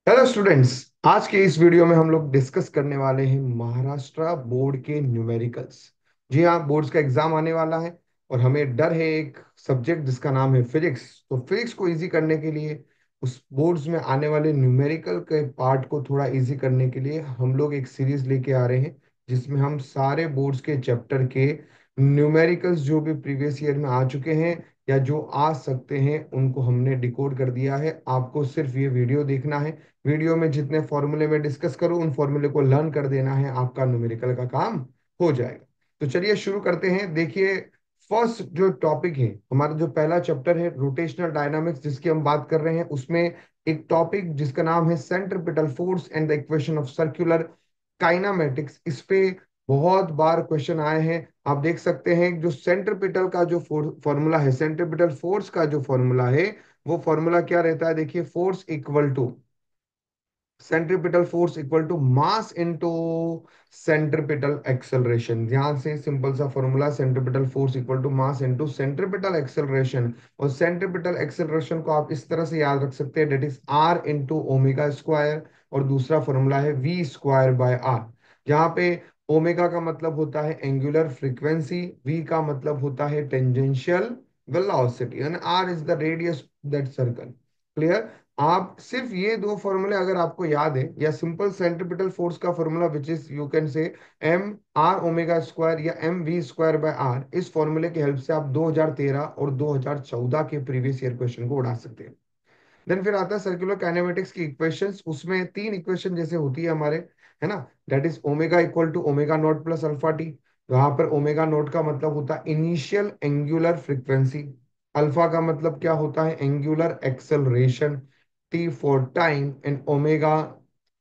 Hello students. आज के इस वीडियो में हम लोग डिस्कस करने वाले हैं, महाराष्ट्र बोर्ड के न्यूमेरिकल्स। जी हाँ, बोर्ड्स का एग्जाम आने वाला है और हमें डर है एक सब्जेक्ट जिसका नाम है फिजिक्स। तो फिजिक्स को इजी करने के लिए उस बोर्ड्स में आने वाले न्यूमेरिकल के पार्ट को थोड़ा इजी करने के लिए हम लोग एक सीरीज लेके आ रहे हैं, जिसमें हम सारे बोर्ड्स के चैप्टर के न्यूमेरिकल्स जो भी प्रीवियस ईयर में आ चुके हैं या जो आ सकते हैं उनको हमने डिकोड कर दिया है। आपको सिर्फ ये वीडियो देखना है। वीडियो में जितने फॉर्मूले में डिस्कस करूँ उन फॉर्मूले को लर्न कर देना है, आपका न्यूमेरिकल का काम हो जाएगा। तो चलिए शुरू करते हैं। देखिए, फर्स्ट जो टॉपिक है, हमारा जो पहला चैप्टर है रोटेशनल डायनामिक्स जिसकी हम बात कर रहे हैं, उसमें एक टॉपिक जिसका नाम है centripetal force and the equation of circular kinematics. इस पे बहुत बार क्वेश्चन आए हैं। आप देख सकते हैं जो सेंट्रीपिटल का जो फॉर्मूला है, सेंट्रीपिटल फोर्स का जो फॉर्मूला है, वो फॉर्मूला क्या रहता है? देखिए, force equal to centripetal force equal to mass into centripetal acceleration. ध्यान से, सिंपल सा formula, centripetal force equal to mass into centripetal acceleration. और सेंट्रीपिटल एक्सेलरेशन को आप इस तरह से याद रख सकते हैं, that is R into omega square. और दूसरा फॉर्मूला है वी स्क्वायर बाय आर, जहाँ पे ओमेगा का मतलब होता है एंगुलर फ्रीक्वेंसी, वी का मतलब होता है tangential velocity, and R is the radius that circle. Clear? आप सिर्फ ये दो फॉर्मूले अगर आपको याद है, या सिंपल सेंट्रीपिटल फोर्स का formula which is you can say M R omega square या M V square by R, इस फॉर्मूले की हेल्प से आप 2013 और 2014 के प्रीवियस ईयर क्वेश्चन को उड़ा सकते हैं। देन फिर आता है सर्कुलर काइनेमेटिक्स की इक्वेशंस। उसमें तीन इक्वेशन जैसे होती है हमारे, है ना? That is omega equal to omega not plus alpha T. वहां पर ओमेगा नॉट का मतलब होता है इनिशियल एंगुलर फ्रीक्वेंसी, अल्फा का मतलब क्या होता है? Angular acceleration, T for time, and omega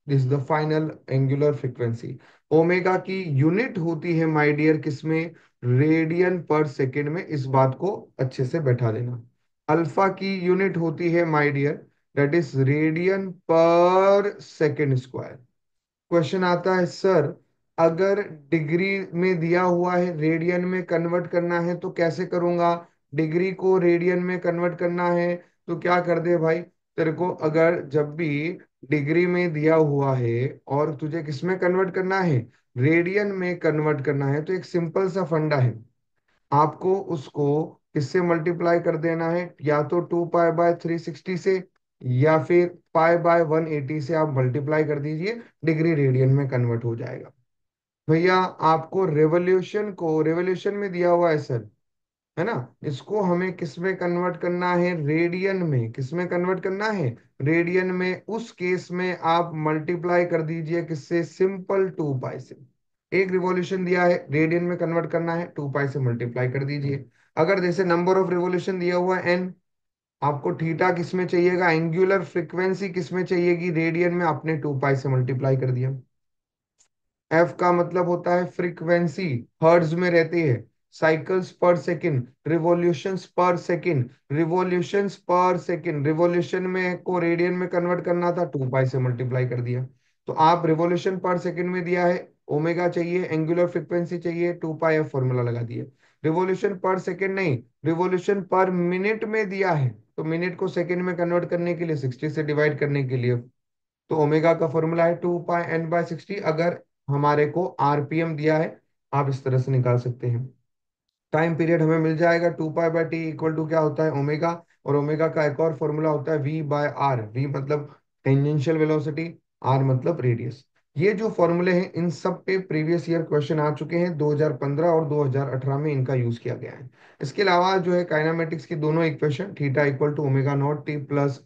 is the final angular frequency. Omega की यूनिट होती है माय डियर किसमें? रेडियन पर सेकेंड में। इस बात को अच्छे से बैठा लेना। अल्फा की यूनिट होती है my dear, that is radian per second square. Question आता है, सर अगर डिग्री में दिया हुआ है रेडियन में कन्वर्ट करना है तो कैसे करूंगा? डिग्री को रेडियन में कन्वर्ट करना है तो क्या कर दे भाई, तेरे को अगर जब भी डिग्री में दिया हुआ है और तुझे किस में कन्वर्ट करना है, रेडियन में कन्वर्ट करना है, तो एक सिंपल सा फंडा है, आपको उसको किससे मल्टीप्लाई कर देना है? या तो 2 पाई बाय 360 से, या फिर पाई बाय 180 से आप मल्टीप्लाई कर दीजिए, डिग्री रेडियन में कन्वर्ट हो जाएगा। भैया, आपको रेवोल्यूशन में दिया हुआ है सर, है ना? इसको हमें किस में कन्वर्ट करना है? रेडियन में। किस में कन्वर्ट करना है? रेडियन में। उस केस में आप मल्टीप्लाई कर दीजिए किससे? सिंपल 2 पाई से। एक रिवॉल्यूशन दिया है, रेडियन में कन्वर्ट करना है, 2 पाई से मल्टीप्लाई कर दीजिए। अगर जैसे नंबर ऑफ रिवॉल्यूशन दिया हुआ है n, आपको थीटा किस में चाहिएगा? एंगुलर फ्रीक्वेंसी किस में चाहिएगी? रेडियन में। आपने 2 पाई से मल्टीप्लाई कर दिया। एफ का मतलब होता है फ्रीक्वेंसी, हर्ट्ज में रहती है। साइकिल्स पर सेकंड, रिवॉल्यूशंस पर सेकंड, रिवॉल्यूशंस पर सेकंड, रिवॉल्यूशन में को रेडियन में कन्वर्ट करना था, 2 पाई से मल्टीप्लाई कर दिया। तो आप रिवॉल्यूशन पर सेकंड में दिया है, ओमेगा चाहिए, एंगुलर फ्रीक्वेंसी चाहिए, 2 पाई एफ फॉर्मूला लगा दिए। रिवॉल्यूशन पर सेकंड नहीं, रिवॉल्यूशन पर मिनट में दिया है, तो मिनट को सेकंड में कन्वर्ट करने के लिए 60 से डिवाइड करने के लिए, तो ओमेगा का फॉर्मूला है 2 पाई n बाय 60। अगर हमारे को आरपीएम दिया है, आप इस तरह से निकाल सकते हैं। टाइम पीरियड हमें मिल जाएगा 2 pi by T equal to क्या होता है? ओमेगा। और ओमेगा का एक और फॉर्मूला होता है वी बाय आर। वी मतलब टेंजेंशियल वेलोसिटी, आर मतलब रेडियस। ये जो फॉर्मूले हैं, इन सब पे प्रीवियस ईयर क्वेश्चन आ चुके हैं। 2015 और 2018 में इनका यूज किया गया है। इसके अलावा जो है काइनामेटिक्स की दोनों equation, theta equal to omega naught T plus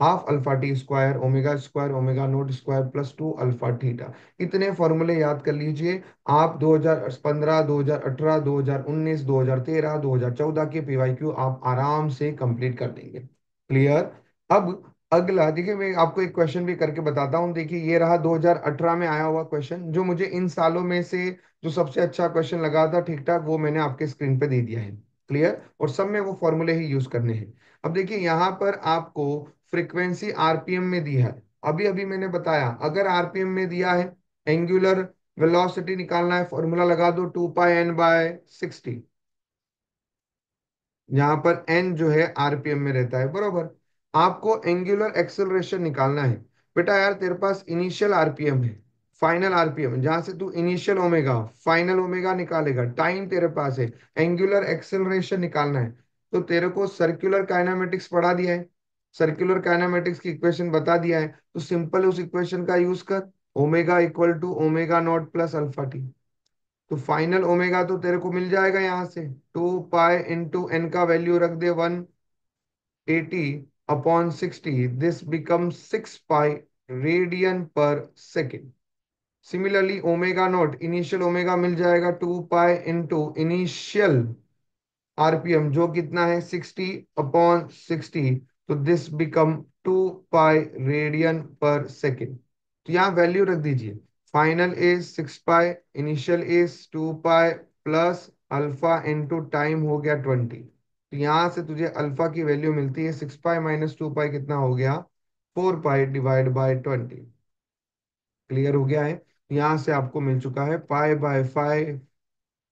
half alpha T square omega naught square plus 2 alpha theta, इतने फॉर्मूले याद कर लीजिए। आप 2015, 2018, 2019, 2013, 2014 के पीवाईक्यू आप आराम से कंप्लीट कर देंगे। क्लियर? अब अगला देखिए, मैं आपको एक क्वेश्चन भी करके बताता हूँ। देखिए, ये रहा 2018 में आया हुआ क्वेश्चन, जो मुझे इन सालों में से जो सबसे अच्छा क्वेश्चन लगा था ठीक ठाक, वो मैंने आपके स्क्रीन पे दे दिया है। क्लियर? और सब में वो फॉर्मूले ही यूज करने हैं। अब देखिए, यहाँ पर आपको फ्रीक्वेंसी आरपीएम में दी है। अभी अभी मैंने बताया, अगर आरपीएम में दिया है, एंगुलर वेलोसिटी निकालना है, फॉर्मूला लगा दो 2 पाई n बाय 60। यहाँ पर n जो है आरपीएम में रहता है, बरोबर। आपको एंगुलर एक्सेलरेशन निकालना है, बेटा यार तेरे पास इनिशियल आरपीएम है, फाइनल आरपीएम, जहां से तू इनिशियल ओमेगा फाइनल ओमेगा निकालेगा, टाइम तेरे पास है, एंगुलर एक्सेलरेशन निकालना है। तो तेरे को सर्कुलर काइनेमेटिक्स पढ़ा दिया है, सर्कुलर काइनेमेटिक्स की इक्वेशन बता दिया है, तो सिंपल उस इक्वेशन का यूज कर, omega equal to omega not plus alpha T. तो फाइनल ओमेगा तो तेरे को मिल जाएगा यहाँ से, 2 पाई इंटू एन का वैल्यू रख दे 180/60, this become 6 pi radian per second. Similarly omega not, initial omega मिल जाएगा 2 पाई इंटू इनिशियल आरपीएम जो कितना है 60/60, तो this become 2 pi radian per second. तो यहाँ वैल्यू रख दीजिए, final is 6 pi, initial is 2 pi, plus alpha into time हो गया 20। तो यहाँ से तुझे अल्फा की वैल्यू मिलती है 6 पाई माइनस 2 पाई, कितना हो गया 4 पाई डिवाइड बाई 20। क्लियर हो गया है? यहाँ से आपको मिल चुका है पाई/5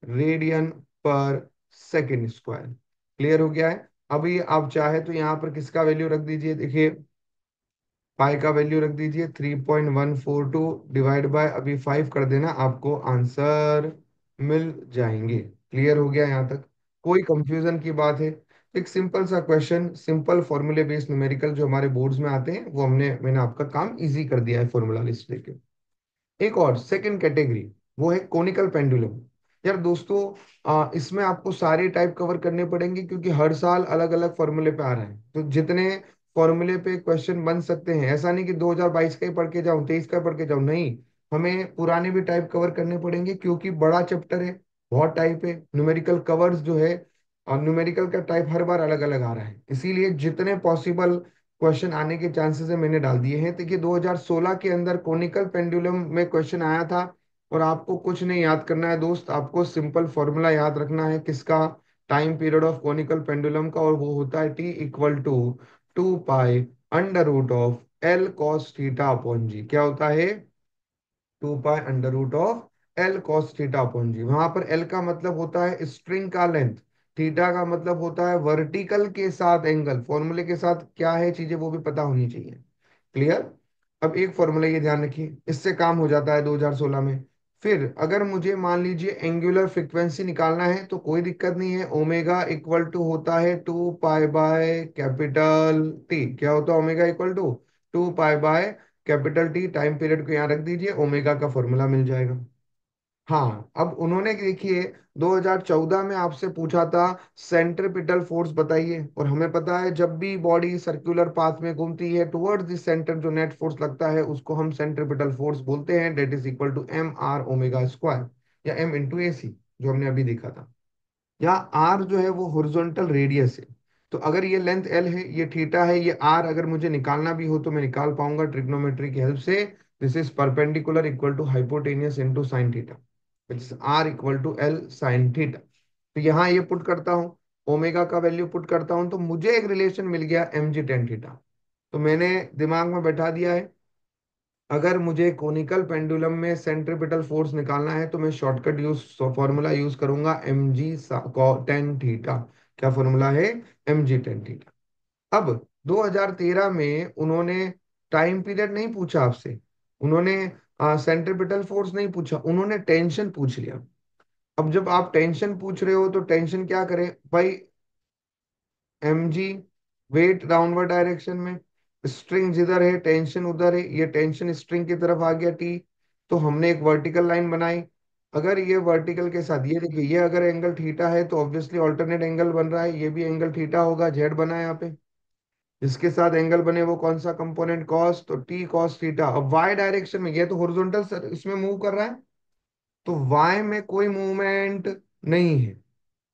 radian per second square. Clear हो गया है? अभी आप चाहे तो यहाँ पर किसका वैल्यू रख दीजिए, देखिए पाई का वैल्यू रख दीजिए 3.142 डिवाइड बाय अभी 5 कर देना, आपको आंसर मिल जाएंगे। क्लियर हो गया यहाँ तक? कोई कंफ्यूजन की बात है? एक सिंपल सा क्वेश्चन, सिंपल फॉर्मूले बेस्ड न्यूमेरिकल जो हमारे बोर्ड्स में आते हैं, वो मैंने आपका काम इजी कर दिया है फॉर्मूला लिस्ट लेके। एक और सेकंड कैटेगरी, वो है कोनिकल पेंडुलम। यार दोस्तों, इसमें आपको सारे टाइप कवर करने पड़ेंगे, क्योंकि हर साल अलग अलग फॉर्मूले पे आ रहे हैं। तो जितने फॉर्मूले पे क्वेश्चन बन सकते हैं, ऐसा नहीं कि 2022 का ही पढ़ के जाऊं, 23 का पढ़ के जाऊं, नहीं, हमें पुराने भी टाइप कवर करने पड़ेंगे, क्योंकि बड़ा चैप्टर है, बहुत टाइप है, न्यूमेरिकल कवर्स जो है, और न्यूमेरिकल का टाइप हर बार अलग अलग आ रहा है, इसीलिए जितने पॉसिबल क्वेश्चन आने के चांसेस है मैंने डाल दिए हैं। देखिए 2016 के अंदर कोनिकल पेंडुलम में क्वेश्चन आया था, और आपको कुछ नहीं याद करना है दोस्त, आपको सिंपल फॉर्मूला याद रखना है, किसका? Time period of conical pendulum का, और वो होता है T equal to 2 pi under root of L cos theta upon G. क्या होता है? 2 pi under root of L cos theta upon G. वहां पर एल का मतलब होता है स्ट्रिंग का लेंथ, थीटा का मतलब होता है वर्टिकल के साथ एंगल। फॉर्मूले के साथ क्या है चीजें वो भी पता होनी चाहिए। क्लियर? अब एक फॉर्मूला ये ध्यान रखिए, इससे काम हो जाता है 2016 में। फिर अगर मुझे मान लीजिए एंगुलर फ्रीक्वेंसी निकालना है, तो कोई दिक्कत नहीं है, ओमेगा इक्वल टू होता है 2 पाई बाय कैपिटल टी। क्या होता है omega equal to 2 pi by capital T. Time period को यहाँ रख दीजिए, ओमेगा का फॉर्मूला मिल जाएगा। हाँ, अब उन्होंने देखिए 2014 में आपसे पूछा था सेंट्रीपिटल फोर्स बताइए, और हमें पता है जब भी बॉडी सर्कुलर पाथ में घूमती है टुवर्ड्स द सेंटर, जो नेट फोर्स लगता है उसको हम सेंट्रीपिटल फोर्स बोलते हैं, that is equal to mr omega square, या m इंटू ए सी, जो हमने अभी देखा था। यहाँ r जो है वो हॉरिजॉन्टल रेडियस है। तो अगर ये लेंथ l है, ये थीटा है, ये r अगर मुझे निकालना भी हो तो मैं निकाल पाऊंगा ट्रिग्नोमेट्री की हेल्प से। This is perpendicular equal to hypotenuse into sine theta, which is r equal to l sine theta. तो यहाँ ये पुट करता हूँ, ओमेगा का वैल्यू पुट करता हूँ, तो मुझे एक रिलेशन मिल गया mg tan थीटा। तो मैंने दिमाग में बैठा दिया है, अगर मुझे कोनिकल पेंडुलम में सेंट्रीपिटल फोर्स निकालना है तो मैं शॉर्टकट फॉर्मूला यूज करूंगा mg tan थीटा। क्या फॉर्मूला है? mg tan theta. अब 2013 में उन्होंने टाइम पीरियड नहीं पूछा आपसे, उन्होंने सेंट्रीपिटल फोर्स नहीं पूछा, उन्होंने टेंशन पूछ लिया। अब जब आप टेंशन पूछ रहे हो तो टेंशन क्या करें भाई? mg, वेट डाउनवर्ड डायरेक्शन में, स्ट्रिंग जिधर है टेंशन उधर है, ये टेंशन स्ट्रिंग की तरफ आ गया टी। तो हमने एक वर्टिकल लाइन बनाई, अगर ये वर्टिकल के साथ ये देखिए, ये अगर एंगल थीटा है तो ऑब्वियसली ऑल्टरनेट एंगल बन रहा है, ये भी एंगल थीटा होगा, जेड बना है यहाँ पे। इसके साथ एंगल बने वो कौन सा कंपोनेंट? कॉस, तो टी कॉस थीटा। अब वाई डायरेक्शन में, ये तो हॉरिजॉन्टल इसमें मूव कर रहा है, तो वाई में कोई मूवमेंट नहीं है।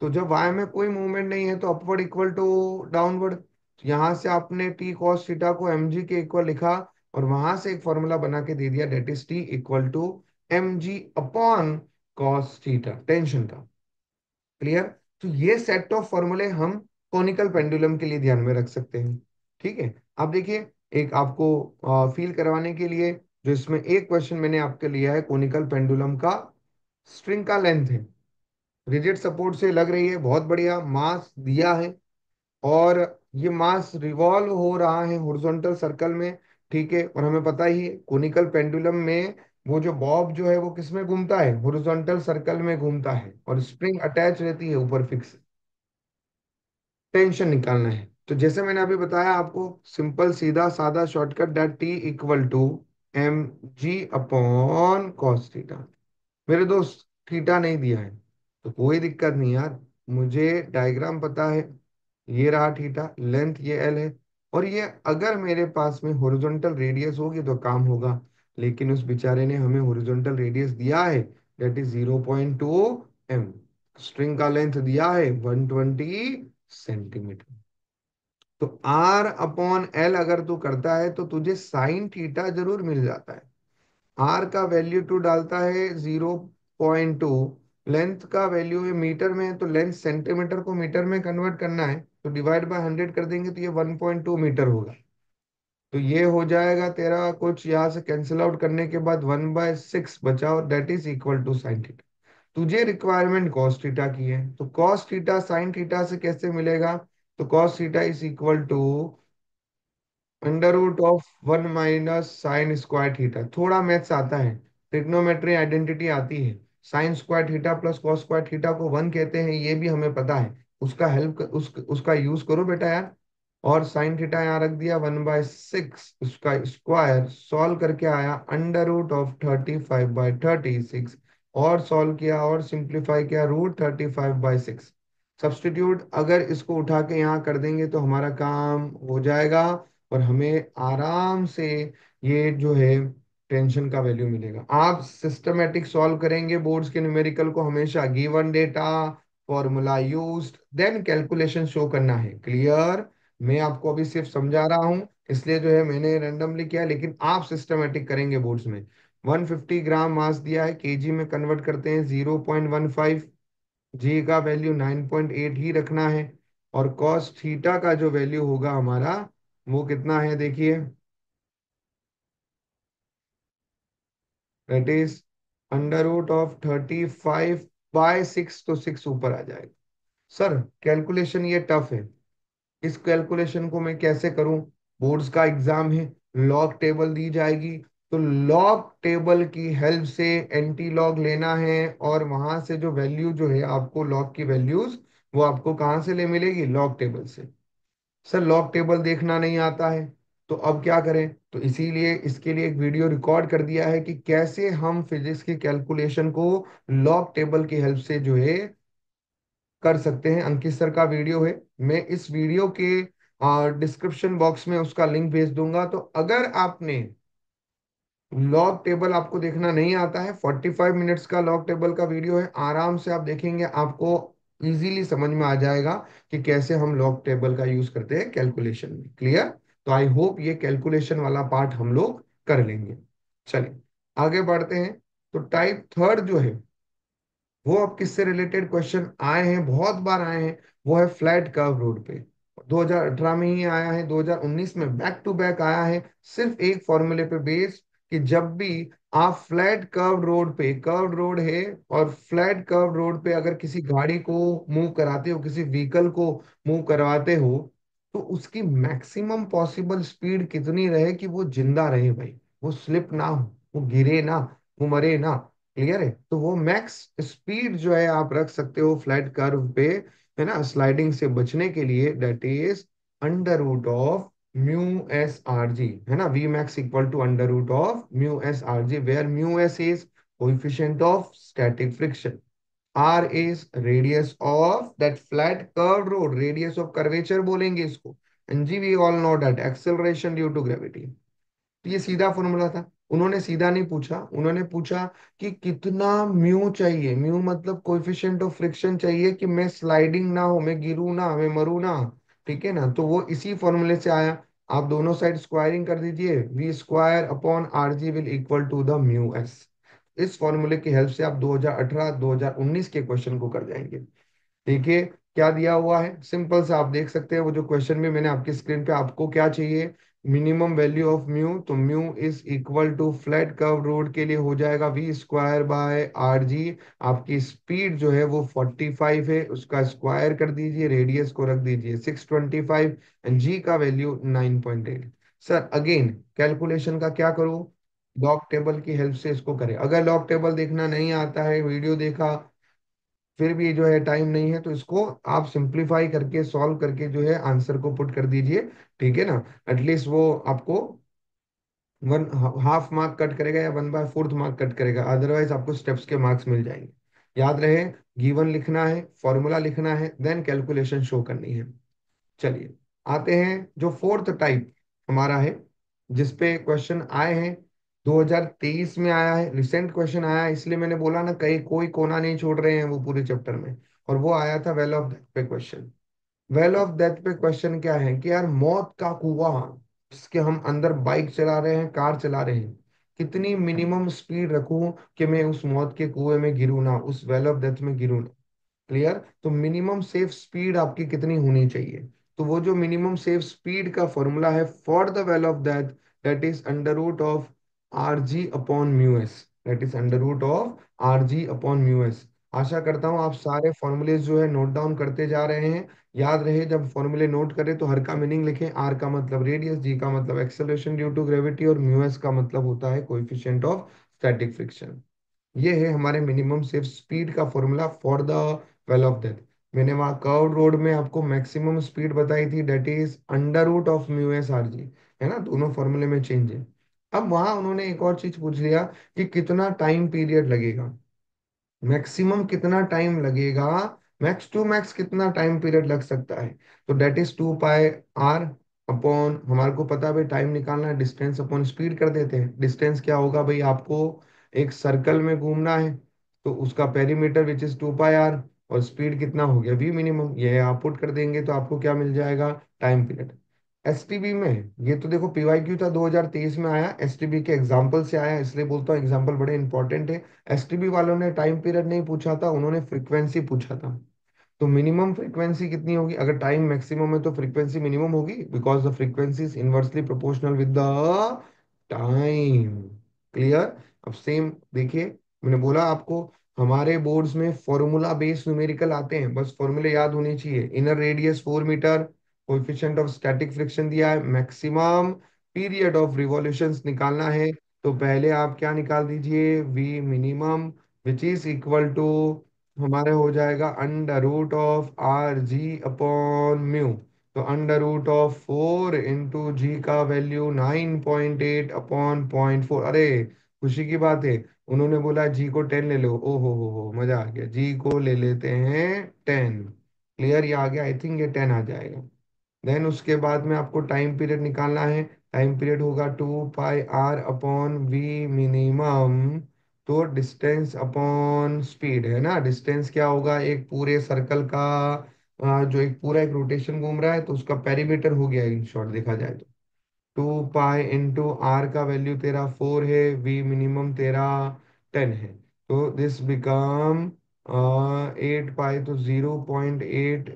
तो जब y में कोई मूवमेंट नहीं है तो अपवर्ड इक्वल टू डाउनवर्ड। यहां से आपने t cos थीटा को mg के इक्वल लिखा, और वहां से एक फॉर्मूला बना के दे दिया, that is t equal to mg upon cos theta, tension का। क्लियर? तो ये सेट ऑफ फॉर्मूले हम कोनिकल पेंडुलम के लिए ध्यान में रख सकते हैं। ठीक है? अब देखिए, एक आपको फील करवाने के लिए, जो इसमें एक क्वेश्चन मैंने आपके लिया है कोनिकल पेंडुलम का, स्ट्रिंग का लेंथ है, रिजिड सपोर्ट से लग रही है, बहुत बढ़िया, मास दिया है, और ये मास रिवॉल्व हो रहा है हॉरिजॉन्टल सर्कल में, ठीक है, और हमें पता ही है कोनिकल पेंडुलम में वो जो बॉब जो है वो किस में घूमता है, हॉरिजॉन्टल सर्कल में घूमता है, और स्प्रिंग अटैच रहती है ऊपर फिक्स। टेंशन निकालना है तो जैसे मैंने अभी बताया आपको, सिंपल सीधा सादा shortcut, that T equal to M G upon cos theta. मेरे दोस्त थीटा नहीं दिया है तो कोई दिक्कत नहीं यार, मुझे डायग्राम पता है। ये रहा थीटा, लेंथ ये एल है, और ये अगर मेरे पास में हॉरिजॉन्टल रेडियस होगी तो काम होगा, लेकिन उस बेचारे ने हमें हॉरिजॉन्टल रेडियस दिया है, दैट इज 0.2 एम। स्ट्रिंग का लेंथ दिया है 120 सेंटीमीटर। तो आर अपॉन एल अगर तू करता है तो तुझे साइन थीटा जरूर मिल जाता है। आर का वैल्यू तू डालता है 0.2, लेंथ का वैल्यू ये मीटर में है तो लेंथ सेंटीमीटर को मीटर में कन्वर्ट करना है, तो डिवाइड बाय 100 कर देंगे तो ये 1.2 मीटर होगा। तो ये हो जाएगा तेरा कुछ यहाँ से कैंसिल आउट करने के बाद 1/6 बचा, और that is equal to sine theta. तुझे रिक्वायरमेंट कॉस थीटा की है तो कॉस थीटा साइन थीटा से कैसे मिलेगा, तो cos theta is equal to under root of 1 - sine square theta. थोड़ा मैथ्स आता है, ट्रिग्नोमेट्री आइडेंटिटी आती है। Sine square theta plus cos square theta को वन कहते हैं, ये भी हमें पता है। उसका हेल्प उसका यूज करो बेटा यार। और साइन थीटा यहाँ रख दिया 1/6, उसका स्क्वायर सॉल्व करके आया अंडर रूट ऑफ 35/36, और सॉल्व किया और सिंप्लीफाई किया √35/6। सब्स्टिट्यूट अगर इसको उठा के यहाँ कर देंगे तो हमारा काम हो जाएगा, और हमें आराम से ये जो है टेंशन का वैल्यू मिलेगा। आप सिस्टमेटिक सॉल्व करेंगे बोर्ड्स के न्यूमेरिकल को, हमेशा given data, formula used, then calculation show करना है। क्लियर? मैं आपको अभी सिर्फ समझा रहा हूं, इसलिए जो है मैंने रैंडमली किया, लेकिन आप सिस्टमेटिक करेंगे बोर्ड्स में। 150 ग्राम मास दिया है, केजी में कन्वर्ट करते हैं 0.15, जी का वैल्यू 9.8 ही रखना है, और कॉस थीटा का जो वैल्यू होगा हमारा वो कितना है देखिए, that is under root of 35/6, तो 6 ऊपर आ जाएगा। सर कैलकुलेशन ये टफ है, इस कैलकुलेशन को मैं कैसे करूं? बोर्ड्स का एग्जाम है, लॉग टेबल दी जाएगी, तो लॉग टेबल की हेल्प से एंटी लॉग लेना है, और वहां से जो वैल्यू जो है आपको लॉग की वैल्यूज, वो आपको कहाँ से ले मिलेगी, लॉग टेबल से। सर लॉग टेबल देखना नहीं आता है तो अब क्या करें, तो इसीलिए इसके लिए एक वीडियो रिकॉर्ड कर दिया है कि कैसे हम फिजिक्स की कैलकुलेशन को लॉग टेबल की हेल्प से जो है कर सकते हैं। अंकित सर का वीडियो है, मैं इस वीडियो के डिस्क्रिप्शन बॉक्स में उसका लिंक भेज दूंगा। तो अगर आपने लॉग टेबल आपको देखना नहीं आता है, 45 मिनट्स का लॉग टेबल का वीडियो है, आराम से आप देखेंगे, आपको इजीली समझ में आ जाएगा कि कैसे हम लॉग टेबल का यूज करते हैं कैलकुलेशन में। क्लियर? तो आई होप ये कैलकुलेशन वाला पार्ट हम लोग कर लेंगे। चलिए आगे बढ़ते हैं। तो टाइप थर्ड जो है वो अब किससे रिलेटेड क्वेश्चन आए हैं, बहुत बार आए हैं, वो है फ्लैट कर्व रोड पे। 2018 में ही आया है, 2019 में बैक टू बैक आया है, सिर्फ एक फॉर्मूले पे बेस्ड, कि जब भी आप फ्लैट कर्व रोड पे, कर्व रोड है और फ्लैट कर्व रोड पे अगर किसी गाड़ी को मूव कराते हो, किसी व्हीकल को मूव करवाते हो, तो उसकी मैक्सिमम पॉसिबल स्पीड कितनी रहे कि वो जिंदा रहे भाई, वो स्लिप ना हो, वो गिरे ना, वो मरे ना। क्लियर है? तो वो मैक्स स्पीड जो है आप रख सकते हो फ्लैट कर्व पे, है ना, स्लाइडिंग से बचने के लिए, that is under root of μ s r g, है ना, V max equal to under root of μ s r g, where μs is coefficient of static friction, r is radius of that flat curved road, radius of curvature बोलेंगे इसको, and g we all know that acceleration due to gravity। तो ये सीधा formula था। उन्होंने सीधा नहीं पूछा, उन्होंने पूछा कि कितना म्यू चाहिए, म्यू मतलब कोएफिशिएंट ऑफ फ्रिक्शन चाहिए कि मैं स्लाइडिंग ना हो, मैं गिरूं ना, मैं मरूं ना। ठीक है ना, तो वो इसी फॉर्मूले से आया। आप दोनों साइड स्क्वायरिंग कर दीजिए, V square upon R G will equal to the mu S. इस फॉर्मूले की हेल्प से आप 2018 2019 के क्वेश्चन को कर जाएंगे। देखिए क्या दिया हुआ है, सिंपल सा आप देख सकते हैं, वो जो क्वेश्चन भी मैंने आपकी स्क्रीन पे, आपको क्या चाहिए, मिनिमम वैल्यू ऑफ म्यू, तो mu is equal to flat curve road के लिए हो जाएगा V square by R G. आपकी स्पीड जो है वो 45 है, उसका स्क्वायर कर दीजिए, रेडियस को रख दीजिए 625, एंड जी का वैल्यू 9.8। सर अगेन कैलकुलेशन का क्या करूं, लॉग टेबल की हेल्प से इसको करें। अगर लॉग टेबल देखना नहीं आता है, वीडियो देखा फिर भी जो है टाइम नहीं है, तो इसको आप सिंप्लीफाई करके सॉल्व करके जो है आंसर को पुट कर दीजिए। ठीक है ना, एटलीस्ट वो आपको वन हाफ मार्क कट करेगा या 1/4 मार्क कट करेगा, अदरवाइज आपको स्टेप्स के मार्क्स मिल जाएंगे। याद रहे, गिवन लिखना है, फॉर्मूला लिखना है, देन कैलकुलेशन शो करनी है। चलिए आते हैं जो फोर्थ टाइप हमारा है, जिसपे क्वेश्चन आए हैं। 2023 में आया है, रिसेंट क्वेश्चन आया है, इसलिए मैंने बोला ना कहीं कोई कोना नहीं छोड़ रहे हैं वो पूरे चैप्टर में। और वो आया था वेल ऑफ डेथ पे क्वेश्चन। वेल ऑफ डेथ पे क्वेश्चन क्या है कि यार मौत का कुआं, जिसके हम अंदर बाइक चला रहे हैं, कार चला रहे हैं, कितनी मिनिमम स्पीड रखूं कि मैं उस मौत के कुएं में गिरूं ना, उस वेल ऑफ डेथ में गिरूं ना। क्लियर, तो मिनिमम सेफ स्पीड आपकी कितनी होनी चाहिए। तो वो जो मिनिमम सेफ स्पीड का फॉर्मूला है for the well of that, that is under root of R G upon mu S, that is under root of R G upon mu S. आशा करता हूँ आप सारे फॉर्मूले जो है नोट डाउन करते जा रहे हैं। याद रहे, जब फॉर्मूले नोट करें तो हर का मीनिंग लिखें। आर का मतलब रेडियस, जी का मतलब एक्सेलरेशन ड्यू टू ग्रेविटी, और म्यू एस का मतलब होता है कोएफिशिएंट ऑफ स्टैटिक फ्रिक्शन। ये है हमारे मिनिमम सेफ स्पीड का formula for the well of death. मैंने वहाँ कर्व रोड में आपको मैक्सिमम स्पीड बताई थी, that is under root of mu S R G. है ना, दोनों फॉर्मूले में चेंज है। अब वहां उन्होंने एक और चीज पूछ लिया कि कितना टाइम पीरियड लगेगा, मैक्सिमम कितना टाइम लगेगा, मैक्स टू मैक्स कितना टाइम पीरियड लग सकता है। तो that is 2 pi R upon, हमारे को पता है भाई टाइम निकालना है, डिस्टेंस अपॉन स्पीड कर देते हैं। डिस्टेंस क्या होगा भाई, आपको एक सर्कल में घूमना है, तो उसका perimeter which is 2 pi R, और स्पीड कितना हो गया वी मिनिमम, ये आप पुट कर देंगे तो आपको क्या मिल जाएगा, टाइम पीरियड। एसटीबी में, ये तो देखो पीवाईक्यू था 2023 में आया, एसटीबी के एग्जाम्पल से आया, इसलिए बोलता हूँ एग्जाम्पल बड़े इंपॉर्टेंट है। एसटीबी वालों ने टाइम पीरियड नहीं पूछा था, उन्होंने फ्रीक्वेंसी पूछा था। तो मिनिमम फ्रीक्वेंसी कितनी होगी, अगर टाइम मैक्सिमम है तो फ्रीक्वेंसी मिनिमम होगी, because the frequency is inversely proportional with the time. Clear. अब सेम देखिए, मैंने बोला आपको हमारे बोर्ड्स में फॉर्मूला बेस्ड न्यूमेरिकल आते हैं, बस फॉर्मूले याद होने चाहिए। Inner radius 4 metre, coefficient of static friction दिया है, मैक्सिमम पीरियड ऑफ रिवॉल्यूशंस निकालना है। तो पहले आप क्या निकाल दीजिए, V minimum which is equal to, हमारे हो जाएगा under root of R G upon mu. तो under root of 4 into G का वैल्यू 9.8 अपॉन 0.4। अरे खुशी की बात है, उन्होंने बोला जी को 10 ले लो, ओ हो मजा आ गया, जी को ले लेते हैं 10। क्लियर, ये आ गया, आई थिंक ये 10 आ जाएगा। देन उसके बाद में आपको टाइम पीरियड निकालना है, टाइम पीरियड होगा 2 pi R upon V minimum. तो डिस्टेंस अपॉन स्पीड है ना, डिस्टेंस क्या होगा, एक पूरे सर्कल का जो एक पूरा एक रोटेशन घूम रहा है तो उसका पेरीमीटर हो गया इन शॉर्ट देखा जाए तो। 2 पाई इंटू आर का वैल्यू तेरा 4 है, वी मिनिमम तेरा 10 है, तो दिस बिकम 8 पाई, तो 0.8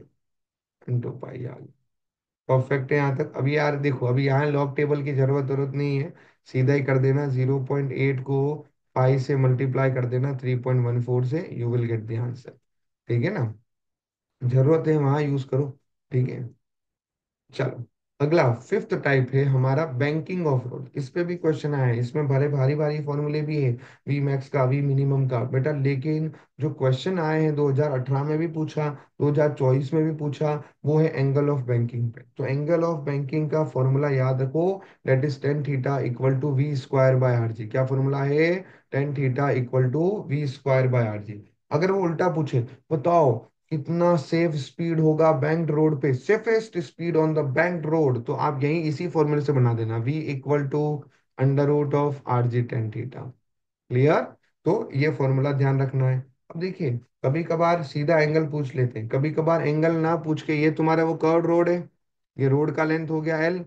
इंटू पाई आ गया। परफेक्ट है यहाँ तक। अभी यार देखो, अभी यहाँ लॉग टेबल की जरूरत नहीं है, सीधा ही कर देना, 0.8 को 5 से मल्टीप्लाई कर देना 3.14 से, you will get the answer. ठीक है ना, जरूरत है वहां यूज करो। ठीक है, चलो अगला फिफ्थ टाइप है हमारा बैंकिंग ऑफ रोड। इस पे भी क्वेश्चन आया है, इसमें भरे भारी भारी फॉर्मूले भी है, वी मैक्स का, वी मिनिमम का बेटा, लेकिन जो क्वेश्चन आए हैं 2018 में भी पूछा, 2024 में भी पूछा, वो है एंगल ऑफ बैंकिंग पे। तो एंगल ऑफ बैंकिंग का फॉर्मूला याद रखो, that is tan theta equal to V square by R G. क्या फॉर्मूला है, tan theta equal to V square by R G. अगर वो उल्टा पूछे, बताओ कितना सेफ स्पीड होगा बैंक्ड रोड पे, safest speed on the banked road, तो आप यही इसी फॉर्मूले से बना देना, v equal to under root of R G tan theta. Clear, तो ये फॉर्मूला ध्यान रखना है। अब देखिए, कभी कभार सीधा एंगल पूछ लेते हैं, कभी कभार एंगल ना पूछ के, ये तुम्हारा वो कर्व रोड है, ये रोड का लेंथ हो गया एल,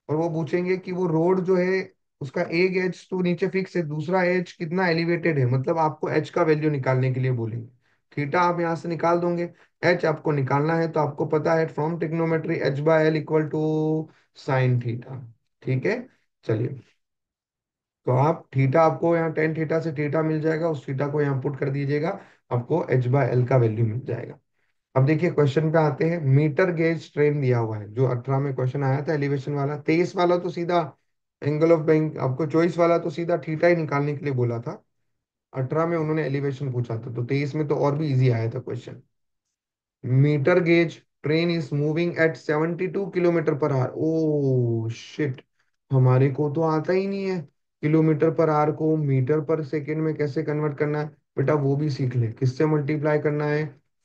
और वो पूछेंगे कि वो रोड जो है उसका एक एज तो नीचे फिक्स है, दूसरा एज कितना एलिवेटेड है, मतलब आपको एच का वैल्यू निकालने के लिए बोलेंगे। थीटा आप यहाँ से निकाल दोगे, एच आपको निकालना है तो आपको पता है from trigonometry H by L equal to sine theta. ठीक है, चलिए, तो आप थीटा, आपको यहाँ टेन थीटा से थीटा मिल जाएगा, उस थीटा को यहाँ पुट कर दीजिएगा, आपको एच बाय एल का वैल्यू मिल जाएगा। अब देखिए क्वेश्चन पे आते हैं। मीटर गेज ट्रेन दिया हुआ है, जो 18 में क्वेश्चन आया था एलिवेशन वाला। 23 वाला तो सीधा एंगल ऑफ बैंक, आपको 24 वाला तो सीधा थीटा ही निकालने के लिए बोला था। 18 में उन्होंने एलिवेशन पूछा था, तो 23 में तो और भी इजी आया था question. Metre gauge train is moving at 72 kilometre per hour. Oh shit, हमारे को तो आता ही नहीं है किलोमीटर पर आवर को मीटर पर सेकेंड में कैसे कन्वर्ट करना है। बेटा वो भी सीख ले, किससे मल्टीप्लाई करना है,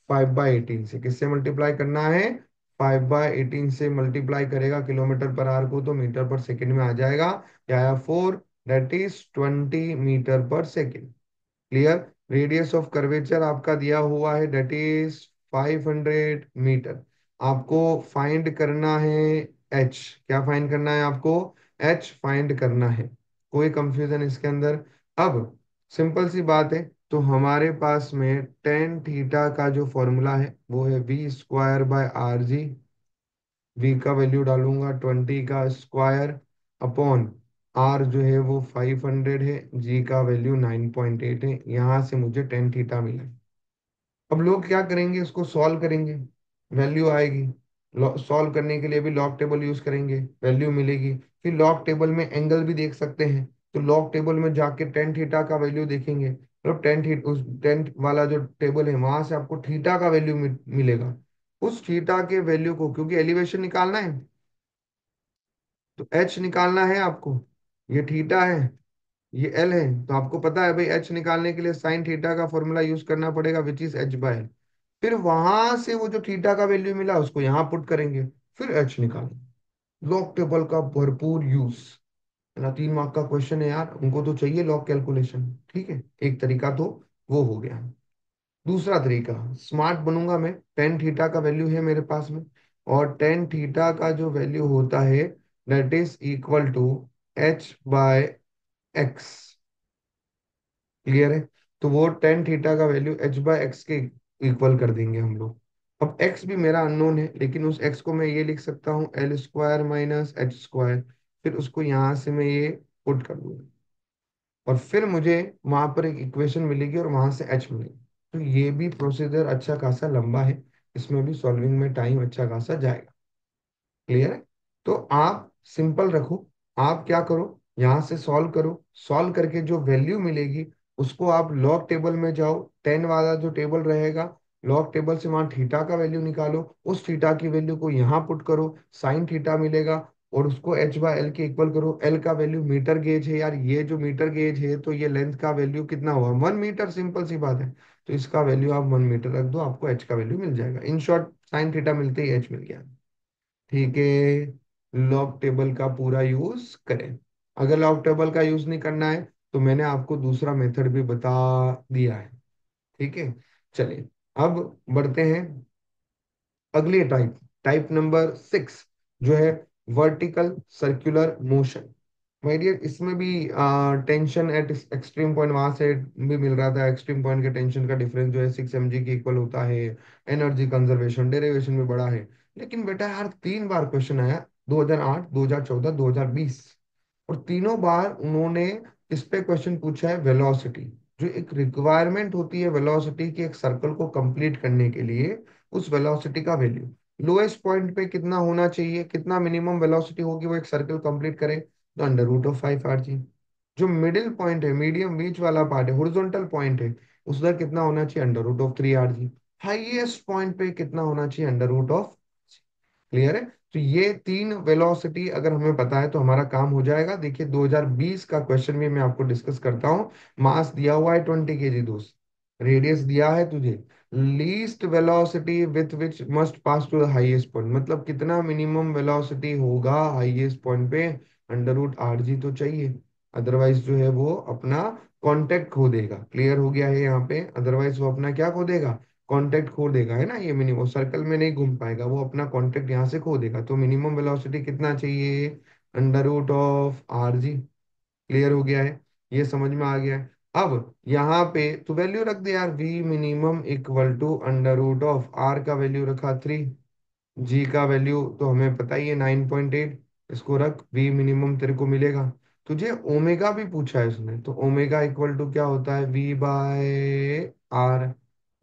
5/18 से। किससे मल्टीप्लाई करना है, 5/18 से मल्टीप्लाई करेगा किलोमीटर पर आवर को, तो मीटर पर सेकेंड में आ जाएगा। क्या आया, 4, दैट इज 20 मीटर पर second. Clear. Radius of curvature आपका दिया हुआ है, डेट इज 500 मीटर। आपको फाइंड करना है एच। क्या फाइंड करना है आपको, एच फाइंड करना है। कोई कंफ्यूजन इसके अंदर। अब सिंपल सी बात है, तो हमारे पास में टेन थीटा का जो फॉर्मूला है वो है V² बाय RG। V का वैल्यू डालूंगा 20 का स्क्वायर अपॉन R जो है वो 500 है, G का वैल्यू 9.8 है। यहां से मुझे टेन थीटा मिला। अब लोग क्या करेंगे, इसको सॉल्व करेंगे, वैल्यू आएगी। सॉल्व करने के लिए भी लॉग टेबल यूज करेंगे, वैल्यू मिलेगी। फिर लॉग टेबल में एंगल भी देख सकते हैं, तो लॉग टेबल में जाके टेन थीटा का वैल्यू देखेंगे, मतलब उस टेन वाला जो टेबल है वहां से आपको थीटा का वैल्यू मिलेगा। उस थीटा के वैल्यू को, क्योंकि एलिवेशन निकालना है तो एच निकालना है आपको। ये थीटा है, ये एल है, तो आपको पता है भाई एच निकालने के लिए साइन थीटा का फॉर्मूला यूज करना पड़ेगा, विच इज H/L। फिर वहां से वो जो थीटा का वैल्यू मिला उसको यहाँ पुट करेंगे, फिर एच निकालेंगे। लॉग टेबल का भरपूर यूज है ना। 3 मार्क का क्वेश्चन है यार, उनको तो चाहिए लॉग कैलकुलेशन। ठीक है, एक तरीका तो वो हो गया। दूसरा तरीका, स्मार्ट बनूंगा मैं। टेन थीटा का वैल्यू है मेरे पास में, और टेन थीटा का जो वैल्यू होता है that is equal to H/x। Clear है। तो वो टेन थीटा का वैल्यू H/x के इक्वल कर देंगे हम लोग। अब x भी मेरा अननोन है, लेकिन उस x को मैं ये लिख सकता हूँ L² - H²। फिर उसको यहाँ से मैं ये पुट कर दूंगा, और फिर मुझे वहां पर एक इक्वेशन मिलेगी और वहां से h मिलेगी। तो ये भी प्रोसीजर अच्छा खासा लंबा है, इसमें भी सॉल्विंग में टाइम अच्छा खासा जाएगा। क्लियर है। तो आप सिंपल रखो, आप क्या करो, यहां से सॉल्व करो। सॉल्व करके जो वैल्यू मिलेगी उसको आप लॉग टेबल में जाओ, टेन वाला जो टेबल रहेगा, लॉग टेबल से वहां थीटा का वैल्यू निकालो, उस थीटा की वैल्यू को यहाँ पुट करो, साइन थीटा मिलेगा, और उसको H/L के इक्वल करो। एल का वैल्यू मीटर गेज है यार, ये जो मीटर गेज है तो ये लेंथ का वैल्यू कितना हुआ, 1 मीटर। सिंपल सी बात है, तो इसका वैल्यू आप 1 मीटर रख दो, आपको एच का वैल्यू मिल जाएगा। इन शॉर्ट साइन थीटा मिलते ही एच मिल गया। ठीक है, लॉग टेबल का पूरा यूज करें। अगर लॉग टेबल का यूज नहीं करना है तो मैंने आपको दूसरा मेथड भी बता दिया है। ठीक है, चलिए अब बढ़ते हैं अगले टाइप, टाइप नंबर 6, जो है vertical circular motion. My dear, इसमें भी टेंशन एट एक्सट्रीम पॉइंट वहां से भी मिल रहा था। एक्सट्रीम पॉइंट के टेंशन का डिफरेंस जो है 6 mg के इक्वल होता है। एनर्जी कंजर्वेशन डेरिवेशन भी बड़ा है। लेकिन बेटा यार 3 बार क्वेश्चन आया, 2008, 2014, 2020, और तीनों बार उन्होंने इस पे क्वेश्चन पूछा है वेलोसिटी। जो एक रिक्वायरमेंट होती है वेलोसिटी की एक सर्कल को कंप्लीट करने के लिए, उस वेलोसिटी का वैल्यू लोएस्ट पॉइंट पे कितना होना चाहिए, कितना मिनिमम वेलोसिटी होगी वो एक सर्कल कंप्लीट करे, तो √5 RG। जो मिडिल पॉइंट है, मीडियम बीच वाला पार्ट है, हॉरिजॉन्टल पॉइंट है, उधर कितना होना चाहिए, √3 RG। हाईएस्ट पॉइंट पे कितना होना चाहिए, √। क्लियर है। तो ये तीन वेलोसिटी अगर हमें पता है तो हमारा काम हो जाएगा। देखिए 2020 का क्वेश्चन भी मैं आपको डिस्कस करता हूँ। मास दिया हुआ है 20 kg दोस्त, रेडियस दिया है तुझे, least velocity with which must pass to the highest point, मतलब कितना मिनिमम वेलोसिटी होगा हाईएस्ट पॉइंट पे, √RG तो चाहिए। अदरवाइज जो है वो अपना कांटेक्ट खो देगा। क्लियर हो गया है यहाँ पे, अदरवाइज वो अपना क्या खो देगा, कांटेक्ट खो देगा, है ना। ये मिनिमम सर्कल में नहीं घूम पाएगा, वो अपना कांटेक्ट यहाँ से खो देगा। तो मिनिमम वेलोसिटी कितना चाहिए, √RG। क्लियर हो गया है, ये समझ में आ गया है। अब यहाँ पे तो वैल्यू रख दे यार, V minimum equal to √R का वैल्यू रखा 3, जी का वैल्यू तो हमें पता ही है 9.8। इसको रख, V मिनिमम तेरे को मिलेगा। तुझे ओमेगा भी पूछा है उसने, तो ओमेगा इक्वल टू क्या होता है, V/R।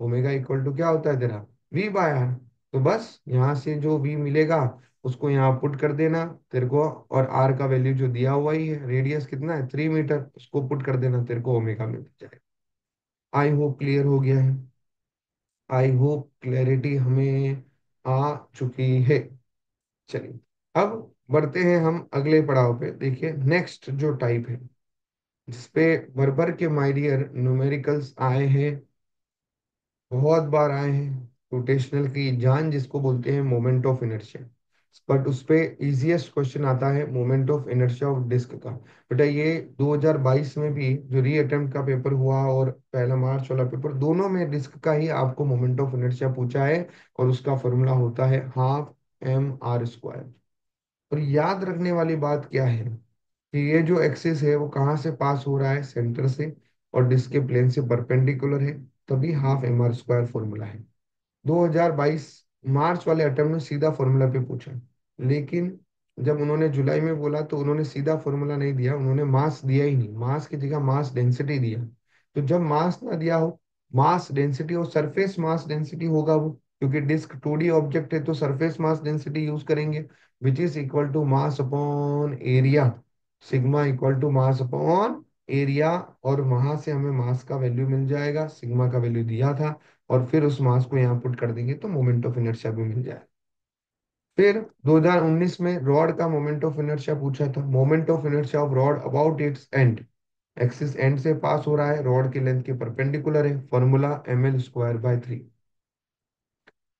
ओमेगा इक्वल टू क्या होता है तेरा, वी बाय आर। तो बस यहाँ से जो वी मिलेगा उसको यहाँ पुट कर देना तेरे को, और आर का वैल्यू जो दिया हुआ ही है, रेडियस कितना है 3 मीटर, उसको पुट कर देना, तेरे को ओमेगा मिल जाएगा। आई होप क्लियर हो गया है। आई होप क्लैरिटी हमें आ चुकी है। चलिए, अब बढ़ते हैं हम अगले पड़ाव पे। देखिए नेक्स्ट जो टाइप है जिसपे भर भर के माय डियर न्यूमेरिकल्स आए हैं, बहुत बार आए हैं, रोटेशनल की जान जिसको बोलते हैं, मोमेंट ऑफ इनर्शिया। बट उस पे इजीएस्ट क्वेश्चन आता है moment of inertia of disc का। बेटा ये 2022 में भी जो री अटेम्प्ट का पेपर हुआ और पहला मार्च वाला पेपर, दोनों में डिस्क का ही आपको मोमेंट ऑफ इनर्शिया पूछा है, और उसका फॉर्मूला होता है हाफ एम आर स्क्वायर। और याद रखने वाली बात क्या है कि ये जो एक्सिस है वो कहाँ से पास हो रहा है, सेंटर से, और डिस्क के प्लेन से परपेंडिकुलर है, तभी half M R square formula है। 2022 मार्च वाले अटेम्प्ट में सीधा फॉर्मूला पे पूछा, लेकिन जब उन्होंने जुलाई में बोला तो उन्होंने सीधा फॉर्मूला नहीं दिया, उन्होंने मास दिया ही नहीं, मास की जगह मास डेंसिटी दिया। तो जब मास ना दिया हो, मास डेंसिटी और सरफेस मास डेंसिटी होगा वो, क्योंकि डिस्क 2D ऑब्जेक्ट है तो सरफेस मास डेंसिटी यूज करेंगे, which is equal to mass upon area, sigma equal to mass upon area. और वहां से हमें मास का वैल्यू मिल जाएगा, सिग्मा का वैल्यू दिया था, और फिर उस मास को यहाँ पुट कर देंगे तो मोमेंट ऑफ इनर्शिया भी मिल जाए। फिर 2019 में रॉड का मोमेंट ऑफ इनर्शिया पूछा था, moment of inertia of rod about it's and, axis and से पास हो रहा है, रॉड की लेंथ के परपेंडिकुलर है, फॉर्मूला ml²/3।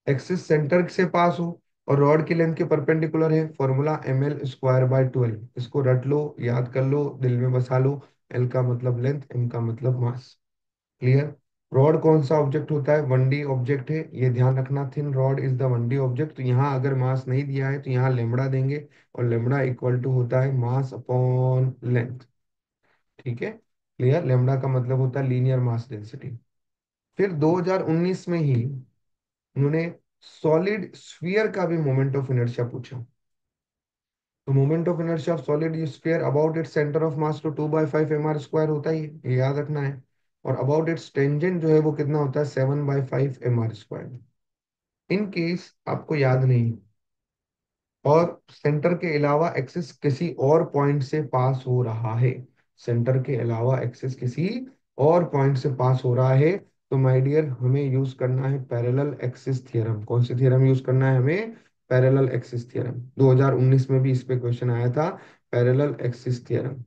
एक्सिस सेंटर से पास हो और रॉड की लेंथ के परपेंडिकुलर है, फॉर्मूला ml²/12। इसको रट लो, याद कर लो, दिल में बसा लो। एल का मतलब लेंथ, एम का मतलब मास। क्लियर। रॉड कौन सा ऑब्जेक्ट होता है, 1D ऑब्जेक्ट है, ये ध्यान रखना, thin rod is the 1D object. तो यहाँ अगर मास नहीं दिया है तो यहाँ लेमड़ा देंगे, और लेमड़ा इक्वल टू होता है मास अपॉन लेंथ। ठीक है, क्लियर। लेमड़ा का मतलब होता है लीनियर मास डेंसिटी। फिर 2019 में ही उन्होंने सॉलिड स्फीयर का भी मोमेंट ऑफ इनर्शिया पूछा। तो moment of inertia of solid sphere about its centre of mass तो 2/5 mr² होता ही है, ये याद रखना है। और अबाउट इट्स टेंजेंट जो है वो कितना होता है, 7/5 mr²। इन केस आपको याद नहीं और सेंटर के अलावा एक्सिस किसी और पॉइंट से पास हो रहा है, सेंटर के अलावा एक्सिस किसी और पॉइंट से पास हो रहा है, तो माय डियर हमें यूज करना है पैरेलल एक्सिस थ्योरम। कौन सी थ्योरम यूज करना है हमें, पैरेलल एक्सिस थ्योरम। 2019 में भी इस पे क्वेश्चन आया था, पैरेलल एक्सिस थ्योरम।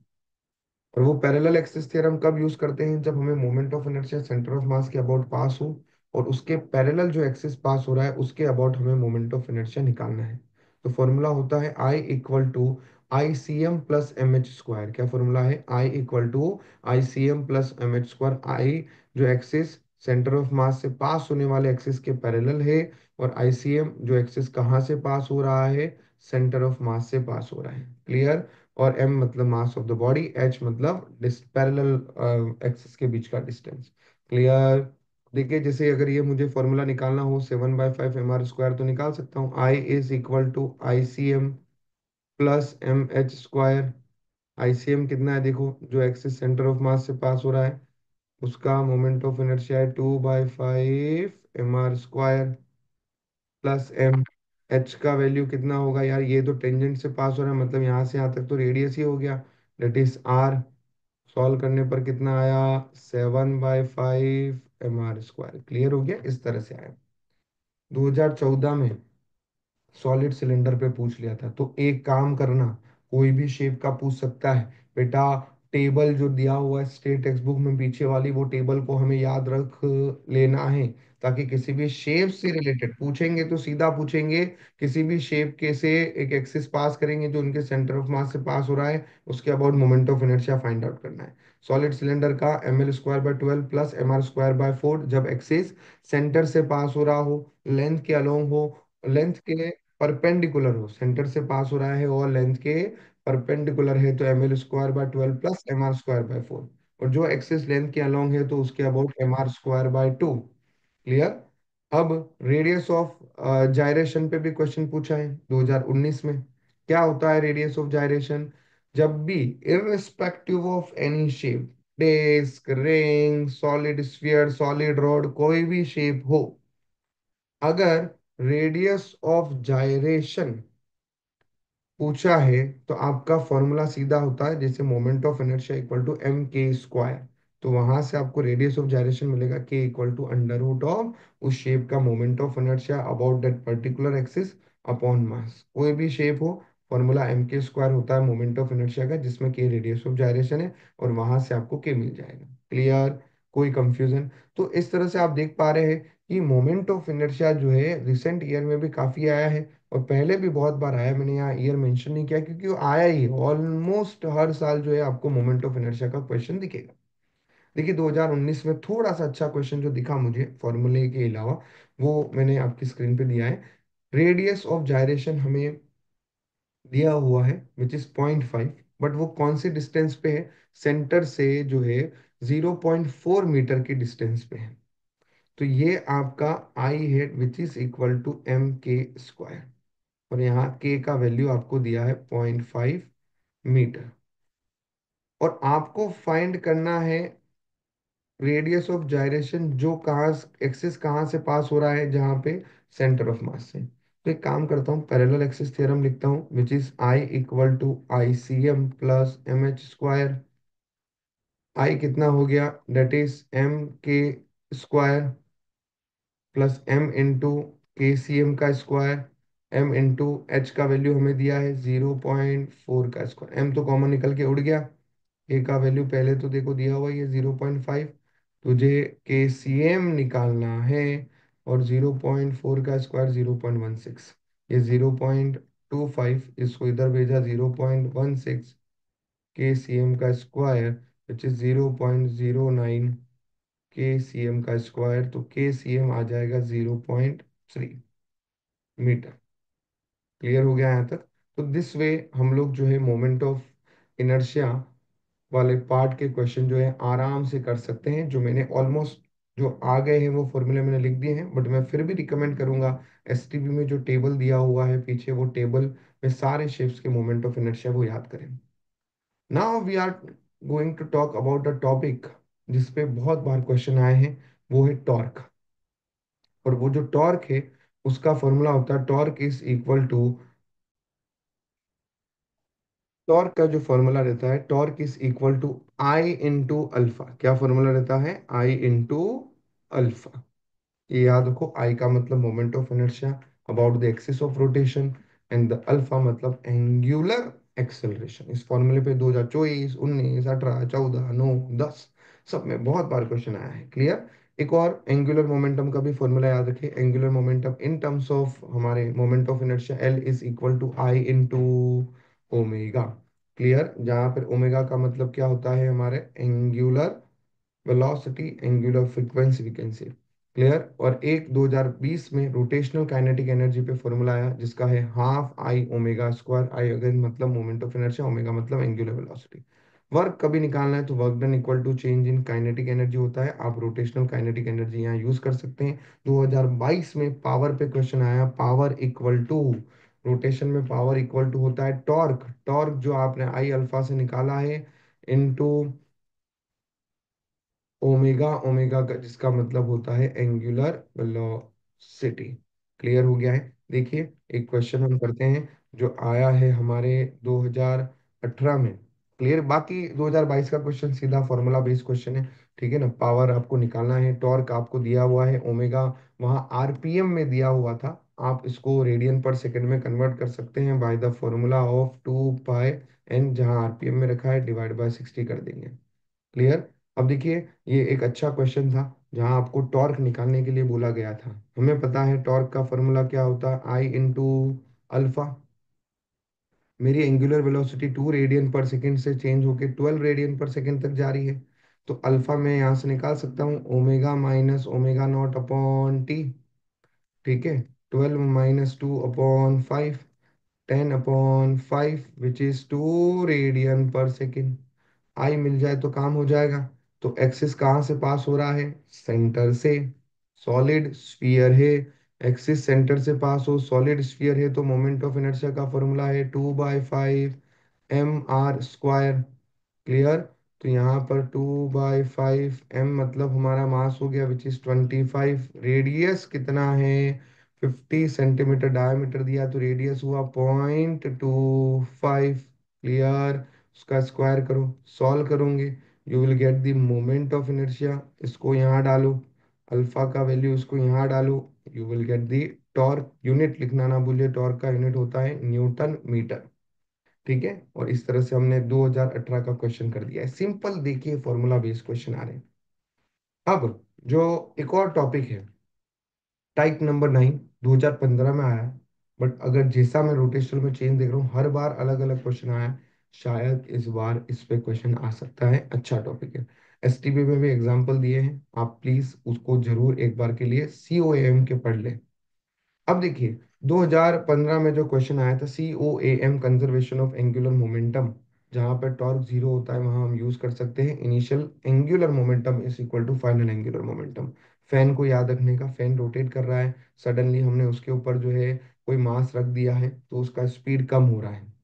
और वो पैरेलल एक्सिस थ्योरम कब यूज करते हैं, जब हमें moment of inertia centre of mass के अबाउट पास हो, और उसके पैरेलल जो एक्सिस पास हो रहा है उसके अबाउट हमें मोमेंट ऑफ इनर्शिया निकालना है। तो फॉर्मूला होता है I equal to I C M plus M H square. क्या फॉर्मूला है, I equal to I C M plus M H square. I जो एक्सिस सेंटर ऑफ मास से पास होने वाले एक्सिस के पैरेलल है, और आई सी एम जो एक्सिस कहाँ से पास हो रहा है, सेंटर ऑफ मास से पास हो रहा है। क्लियर। और m मतलब mass of the body, h मतलब पैरेलल एक्सिस के बीच का डिस्टेंस। क्लियर। देखिए जैसे अगर ये मुझे फॉर्मूला निकालना हो 7/5 mr² तो निकाल सकता हूँ, I is equal to I C M plus mh²। I C M कितना है, देखो जो एक्सिस सेंटर ऑफ मास से पास हो रहा है उसका मोमेंट ऑफ इनर्शिया है 2/5 mr² प्लस एम। एच का वैल्यू कितना होगा यार, ये तो टेंजेंट से पास हो रहा है, मतलब यहाँ से यहाँ तक तो रेडियस ही हो गया, डेट इज आर। सॉल्व करने पर कितना आया, 7/5 mr²। क्लियर हो गया, इस तरह से आया। 2014 में सॉलिड सिलेंडर पे पूछ लिया था। तो एक काम करना, कोई भी शेप का पूछ सकता है बेटा, टेबल जो दिया हुआ है स्टेट टेक्स्ट बुक में पीछे वाली, वो टेबल को हमें याद रख लेना है, ताकि किसी भी शेप से रिलेटेड पूछेंगे तो सीधा पूछेंगे, किसी भी शेप के से एक एक्सिस पास करेंगे जो उनके सेंटर ऑफ मास से पास हो रहा है, उसके about moment of inertia find out करना है। सॉलिड सिलेंडर का ml²/12 प्लस mr²/4, जब एक्सिस सेंटर से पास हो रहा हो, लेंथ के अलोंग हो, लेंथ के परपेंडिकुलर हो, सेंटर से पास हो रहा है और लेंथ के परपेंडिकुलर है, तो ml²/12 प्लस mr²/4। और जो एक्सिस लेंथ के अलोंग है तो उसके अबाउट mr²/2। क्लियर। अब रेडियस ऑफ जायरेशन पे भी क्वेश्चन पूछा है 2019 में। क्या होता है रेडियस ऑफ जायरेशन, जब भी irrespective of any shape, disc, ring, solid sphere, solid rod, कोई भी शेप हो, अगर रेडियस ऑफ जायरेशन पूछा है तो आपका फॉर्मूला सीधा होता है, जैसे moment of inertia equal to M K square. तो वहां से आपको रेडियस ऑफ जायरेशन मिलेगा K equal to under root of उस शेप का moment of inertia about that particular axis upon mass. कोई भी शेप हो, फॉर्मूला एम के स्क्वायर होता है मोमेंट ऑफ इनर्शिया का, जिसमें के रेडियस ऑफ जायरेशन है, और वहां से आपको के मिल जाएगा। क्लियर? कोई कंफ्यूजन? तो इस तरह से आप देख पा रहे हैं कि मोमेंट ऑफ इनर्शिया जो है रिसेंट ईयर में भी काफी आया है, और पहले भी बहुत बार आया। मैंने यहाँ ईयर मेंशन नहीं किया क्योंकि वो आया ही ऑलमोस्ट हर साल जो है आपको मोमेंट ऑफ इनर्शिया का क्वेश्चन दिखेगा। देखिए 2019 में थोड़ा सा अच्छा क्वेश्चन जो दिखा मुझे फॉर्मूले के अलावा, वो मैंने आपकी स्क्रीन पे दिया है। रेडियस ऑफ जायरेशन हमें दिया हुआ है विच इज 0.5, बट वो कौन सी डिस्टेंस पे है? सेंटर से जो है 0.4 मीटर की डिस्टेंस पे है। तो ये आपका आई है which is equal to M K square, और यहाँ के का वैल्यू आपको दिया है 0.5 मीटर। और आपको फाइंड करना है रेडियस ऑफ जायरेशन जो कहाँ, एक्सिस कहाँ से पास हो रहा है, जहाँ पे सेंटर ऑफ मास से। तो एक काम करता हूँ, पैरेलल एक्सिस थ्योरम लिखता हूँ which is I equal to I C M plus M H square. I कितना हो गया? That is M K square plus M into K C M का स्क्वायर, एम इंटू एच का value हमें दिया है 0.4 का स्क्वायर। एम तो कॉमन निकल के उड़ गया, ए का वैल्यू पहले तो देखो दिया हुआ है ये 0.5। तुझे के सी एम निकालना है, और 0.4 का स्क्वायर 0.16, ये 0.25, इसको इधर भेजा 0.16 के सी एम का स्क्वायर विच इज 0.09 के सी एम का स्क्वायर। तो के सी एम आ जाएगा 0.3 मीटर। क्लियर हो गया यहाँ तक? तो दिस वे हम लोग जो है मोमेंट ऑफ इनर्शिया वाले पार्ट के क्वेश्चन जो है आराम से कर सकते हैं। जो मैंने ऑलमोस्ट जो आ गए हैं वो फॉर्मूले मैंने लिख दिए हैं, बट मैं फिर भी रिकमेंड करूंगा एसटीपी में जो टेबल दिया हुआ है पीछे, वो टेबल में सारे शेप्स के मोमेंट ऑफ इनर्शिया वो याद करें। Now we are going to talk about a topic जिसपे बहुत बार क्वेश्चन आए हैं, वो है टॉर्क। और वो जो टॉर्क है उसका फॉर्मूला होता है torque is equal to, torque का जो फॉर्मूला रहता है torque is equal to I into alpha. क्या फॉर्मूला रहता है? I into alpha. ये याद रखो, आई का मतलब moment of inertia about the axis of rotation, and the alpha मतलब एंगुलर एक्सेलरेशन। इस फॉर्मूले पे 2024, 19, 18, 14, 9, 10 सब में बहुत बार क्वेश्चन आया है। क्लियर? एक और एंगुलर मोमेंटम का भी फॉर्मूला याद रखें। Angular momentum in terms of हमारे moment of inertia L is equal to I into omega. Clear? जहां पर ओमेगा का मतलब क्या होता है? हमारे angular velocity, angular frequency we can say. Clear? और एक 2020 में रोटेशनल काइनेटिक एनर्जी पे फॉर्मूला आया जिसका है half I omega square. I again मतलब मोमेंट ऑफ इनर्शिया, ओमेगा मतलब एंगुलर वेलोसिटी। वर्क कभी निकालना है तो work done equal to change in kinetic energy होता है। आप रोटेशनल काइनेटिक एनर्जी यहाँ यूज कर सकते हैं। 2022 में पावर पे क्वेश्चन आया, पावर इक्वल टू, रोटेशन में पावर इक्वल टू होता है टॉर्क। टॉर्क जो आपने आई अल्फा से निकाला है इनटू ओमेगा, ओमेगा का जिसका मतलब होता है एंगुलर वेलोसिटी। क्लियर हो गया है? देखिए एक क्वेश्चन हम करते हैं जो आया है हमारे 2018 में। क्लियर? बाकी 2022 का क्वेश्चन सीधा फॉर्मूला बेस्ड क्वेश्चन है। ठीक है ना? पावर आपको निकालना है, टॉर्क आपको दिया हुआ है, ओमेगा वहाँ आरपीएम में दिया हुआ था, आप इसको रेडियन पर सेकंड में कन्वर्ट कर सकते हैं by the formula of 2 pi N, जहाँ आरपीएम में रखा है डिवाइड बाय 60 कर देंगे। क्लियर? अब देखिए ये एक अच्छा क्वेश्चन था जहां आपको टॉर्क निकालने के लिए बोला गया था। हमें पता है टॉर्क का फॉर्मूला क्या होता है? I into alpha. मेरी angular velocity 2 radian per second से चेंज होके 12 रेडियन पर सेकेंड तक जा रही है। तो अल्फा मैं यहाँ से निकाल सकता हूँ omega minus omega naught upon T. ठीक है? 12 - 2 upon 5, 10/5 which is 2 radian per second. आई मिल जाए तो काम हो जाएगा। तो एक्सिस कहाँ से पास हो रहा है? सेंटर से। सॉलिड स्फीयर है, एक्सिस सेंटर से पास हो, सॉलिड स्फीयर है, तो मोमेंट ऑफ इनर्शिया का फॉर्मूला है 2/5 mr स्क्वायर। क्लियर? तो यहाँ पर 2/5 m मतलब हमारा मास हो गया विच इज 25। रेडियस कितना है? 50 सेंटीमीटर डायमीटर दिया, तो रेडियस हुआ 0.25। क्लियर? उसका स्क्वायर करो, सॉल्व करोगे, you will get the moment of inertia. इसको यहाँ डालो, अल्फा का वैल्यू इसको यहाँ डालो, you will get the torque. Unit लिखना ना भूलिए, टॉर्क का यूनिट होता है न्यूटन मीटर। ठीक है, और इस तरह से हमने 2018 का क्वेश्चन कर दिया है। सिंपल देखिए, फॉर्मूला बेस्ड क्वेश्चन आ रहे हैं। अब जो एक और टॉपिक है, टाइप नंबर 9, 2015 में आया है। बट अगर जैसा मैं रोटेशनल में चेंज देख रहा हूँ, हर बार अलग अलग क्वेश्चन आया है। शायद इस बार इस पे क्वेश्चन आ सकता है, अच्छा टॉपिक है। एसटीबी में भी एग्जाम्पल दिए हैं, आप प्लीज उसको जरूर एक बार के लिए सीओएम के पढ़ लें। अब देखिए, 2015 में जो क्वेश्चन आया था, C O A M, conservation of angular momentum, जहां पर टॉर्क जीरो होता है वहां हम यूज कर सकते हैं initial angular momentum is equal to final angular momentum. Fan को याद रखने का, फैन रोटेट कर रहा है, सडनली हमने उसके ऊपर जो है कोई मास रख दिया है, तो उसका स्पीड कम हो रहा है।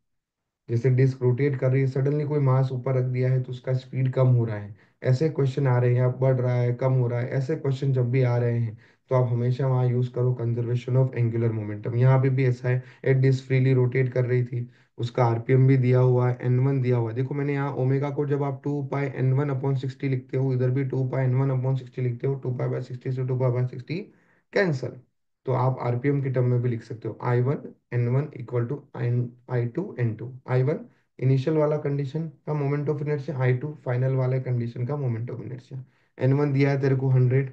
जैसे डिस्क रोटेट कर रही है, सडनली कोई मास ऊपर रख दिया है तो उसका स्पीड कम हो रहा है। ऐसे क्वेश्चन आ रहे हैं, अब बढ़ रहा है, कम हो रहा है, ऐसे क्वेश्चन जब भी आ रहे हैं तो आप हमेशा वहाँ यूज करो कंजर्वेशन ऑफ एंगुलर मोमेंटम। यहाँ पे भी ऐसा है, एक डिस्क फ्रीली रोटेट कर रही थी, उसका आरपीएम भी दिया हुआ है, N1 दिया हुआ है। देखो मैंने यहाँ ओमेगा को, जब आप 2π n1/60 लिखते हो, इधर भी 2π n1/60 लिखते हो, 2π/60 से 2π/60 कैंसल। तो आप आरपीएम के टर्म में भी लिख सकते हो, I1 N1 equal to I2 N2। I1 initial वाला कंडीशन का moment of inertia, I2 final वाले कंडीशन का मोमेंट ऑफ इनर्शिया। N1 दिया है तेरे को 100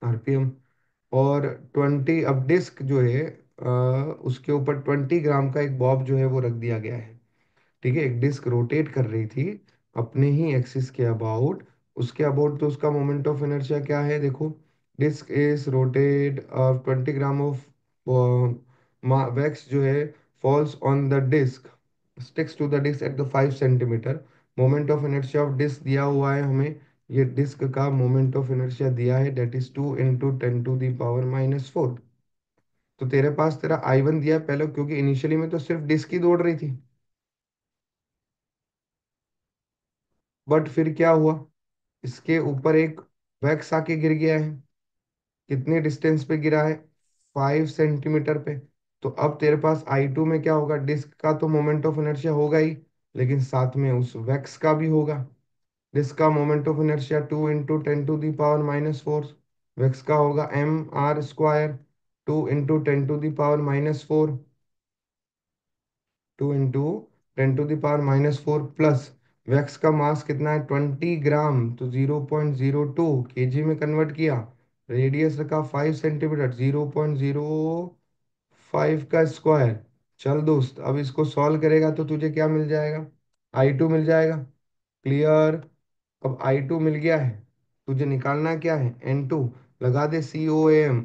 आरपीएम, और 20, अब डिस्क जो है उसके ऊपर 20 ग्राम का एक बॉब जो है वो रख दिया गया है। ठीक है, एक डिस्क रोटेट कर रही थी अपने ही एक्सिस के अबाउट, उसके अबाउट, तो उसका मोमेंट ऑफ इनर्शिया क्या है देखो। Disc is rotate, 20 gram of wax जो है falls on the disc, sticks to the disc at the 5 centimetre. Moment of inertia of disc दिया हुआ है हमें, ये डिस्क का मोमेंट ऑफ इनर्शिया दिया है, दैट इज 2 × 10⁻⁴। तो तेरे पास तेरा I1 दिया है पहले, क्योंकि इनिशियली में तो सिर्फ डिस्क ही दौड़ रही थी, बट फिर क्या हुआ, इसके ऊपर एक वैक्स आके गिर गया है। कितने डिस्टेंस पे गिरा है? 5 सेंटीमीटर पे। तो अब तेरे पास I2 में क्या होगा, डिस्क का तो मोमेंट ऑफ इनर्शिया होगा ही, लेकिन साथ में उस वैक्स का भी होगा। डिस्क का मोमेंट ऑफ इनर्शिया 2 × 10⁻⁴, वैक्स का होगा mr², 2 × 10⁻⁴, 2 × 10⁻⁴ प्लस वैक्स का मास कितना है, 20 ग्राम, तो 0.02 kg में कन्वर्ट किया। रेडियस रखा 5 सेंटीमीटर, 0.05 का स्क्वायर। चल दोस्त, अब इसको सॉल्व करेगा तो तुझे क्या मिल जाएगा? I2 मिल जाएगा। क्लियर? अब I2 मिल गया है, तुझे निकालना क्या है? N2। लगा दे COAM,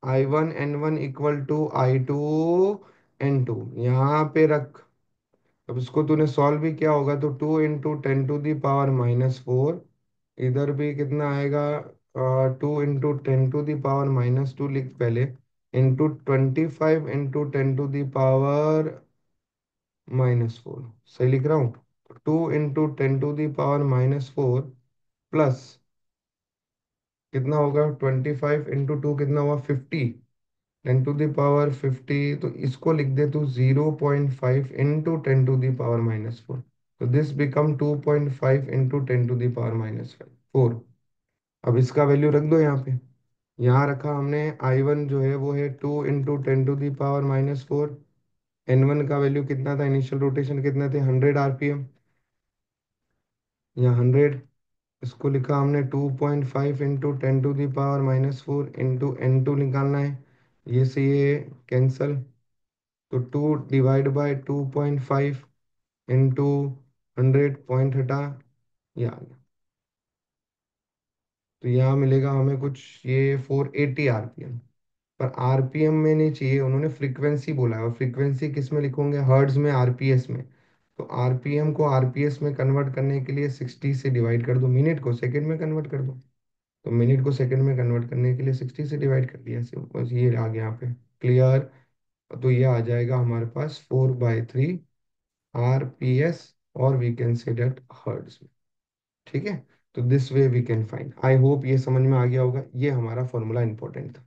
I1 N1 equal to I2 N2, यहाँ पे रख। अब इसको तूने सॉल्व भी किया होगा, तो 2 × 10⁻⁴, इधर भी कितना आएगा, 2 × 10⁻², लिख पहले, इंटू 25 × 10⁻⁴ सही लिख रहा हूँ। 2 × 10⁻⁴ प्लस कितना होगा, 25 × 2 कितना हुआ, 50 × 10⁻⁵, तो इसको लिख दे तू 0.5 × 10⁻⁴। तो दिस बिकम 2.5 × 10⁻⁴। अब इसका वैल्यू रख दो यहाँ पे। यहाँ रखा हमने, I1 जो है वो है 2 × 10⁻⁴। N1 का वैल्यू कितना था, इनिशियल रोटेशन कितने थे, 100 आरपीएम, यहाँ 100। इसको लिखा हमने 2.5 × 10⁻⁴ इंटू N2 निकालना है, ये से ये कैंसल, तो 2 / 2.5 इंटू 100, पॉइंट हटा, ये आ गया। तो यहाँ मिलेगा हमें कुछ ये 480 आरपीएम। पर आरपीएम में नहीं चाहिए, उन्होंने फ्रीक्वेंसी बोला है, और फ्रीक्वेंसी किस में लिखोगे, हर्ट्ज में, आरपीएस में। तो आरपीएम को आरपीएस में कन्वर्ट करने के लिए 60 से डिवाइड कर दो, मिनट को सेकंड में कन्वर्ट कर दो। तो मिनट को सेकंड में कन्वर्ट करने के लिए 60 से डिवाइड कर दिया, बस ये आ गया यहाँ पे। क्लियर? तो ये आ जाएगा हमारे पास 4/3 आरपीएस और we can say that hertz में। ठीक है, तो this way we can find. I hope ये समझ में आ गया होगा, ये हमारा फॉर्मूला इंपॉर्टेंट था।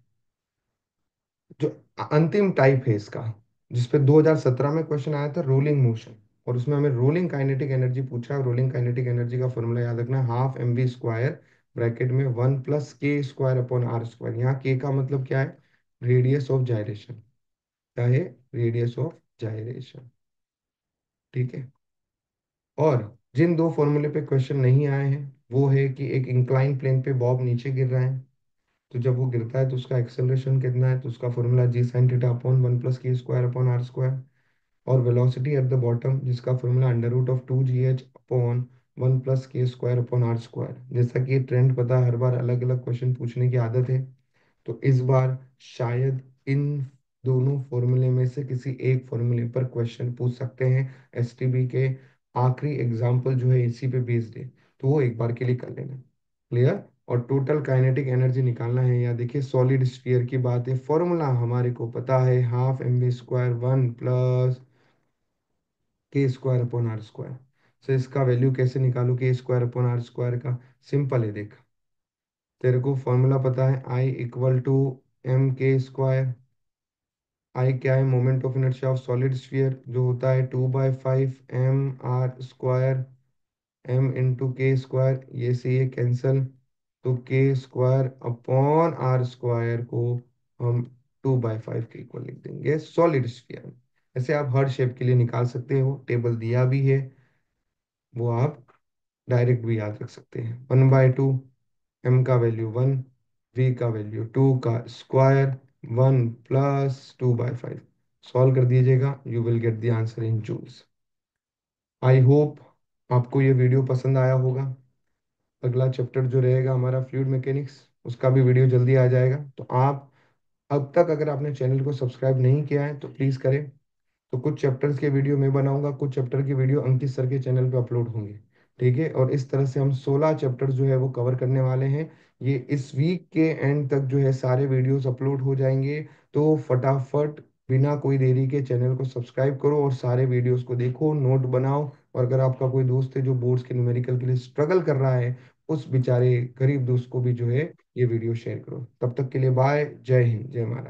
जो अंतिम टाइप है इसका, जिसपे 2017 में क्वेश्चन आया था, रोलिंग मोशन, और उसमें हमें रोलिंग काइनेटिक एनर्जी पूछा है। रोलिंग काइनेटिक एनर्जी का फॉर्मूला याद रखना है, half M V square bracket में 1 + k² अपॉन r स्क्वायर। यहाँ k का मतलब क्या है, रेडियस ऑफ जायरेशन। क्या है, रेडियस ऑफ जायरेशन। ठीक है, और जिन दो फॉर्मूले पे क्वेश्चन नहीं आए हैं वो है कि एक इंक्लाइन प्लेन पे बॉब नीचे गिर रहा है, तो जब वो गिरता है तो उसका एक्सेलरेशन कितना है, तो उसका formula g sin θ/1 + k² upon r square. और वेलोसिटी एट द बॉटम, जिसका formula √2gh/1 + k² upon r square. जैसा कि ये ट्रेंड पता है, हर बार अलग अलग क्वेश्चन पूछने की आदत है, तो इस बार शायद इन दोनों फॉर्मूले में से किसी एक फॉर्मूले पर क्वेश्चन पूछ सकते हैं। एसटीबी के आखिरी एग्जाम्पल जो है इसी पे बेस्ड है, तो वो एक बार के लिए कर लेना। क्लियर। और टोटल काइनेटिक एनर्जी निकालना है, या देखिए सॉलिड स्फीयर की बात है, फॉर्मूला हमारे को पता है, half M V square 1 + k² upon r square. तो इसका वैल्यू कैसे निकालू k² अपॉन r स्क्वायर का, सिंपल है देख। तेरे को फॉर्मूला पता है, I = mk²। आई क्या है, moment of inertia of solid sphere, जो होता है 2/5 mr² m × k²। ये से ये कैंसल, तो k² अपॉन r स्क्वायर को हम 2/5 के इक्वल लिख देंगे सॉलिड स्फीयर में। ऐसे आप हर शेप के लिए निकाल सकते हो, टेबल दिया भी है, वो आप डायरेक्ट भी याद रख सकते हैं। 1/2, m का वैल्यू 1, v का वैल्यू 2 का स्क्वायर, 1 + 2/5। सॉल्व कर दीजिएगा, you will get the answer in joules. I hope आपको ये वीडियो पसंद आया होगा। अगला चैप्टर जो रहेगा हमारा फ्लूइड मैकेनिक्स, उसका भी वीडियो जल्दी आ जाएगा। तो आप अब तक अगर आपने चैनल को सब्सक्राइब नहीं किया है तो प्लीज़ करें। तो कुछ चैप्टर्स के वीडियो मैं बनाऊंगा, कुछ चैप्टर की वीडियो अंकित सर के चैनल पे अपलोड होंगे। ठीक है, और इस तरह से हम 16 चैप्टर्स जो है वो कवर करने वाले हैं। ये इस वीक के एंड तक जो है सारे वीडियोस अपलोड हो जाएंगे। तो फटाफट बिना कोई देरी के चैनल को सब्सक्राइब करो और सारे वीडियोस को देखो, नोट बनाओ। और अगर आपका कोई दोस्त है जो बोर्ड्स के न्यूमेरिकल के लिए स्ट्रगल कर रहा है, उस बेचारे गरीब दोस्त को भी जो है ये वीडियो शेयर करो। तब तक के लिए बाय, जय हिंद, जय महाराज।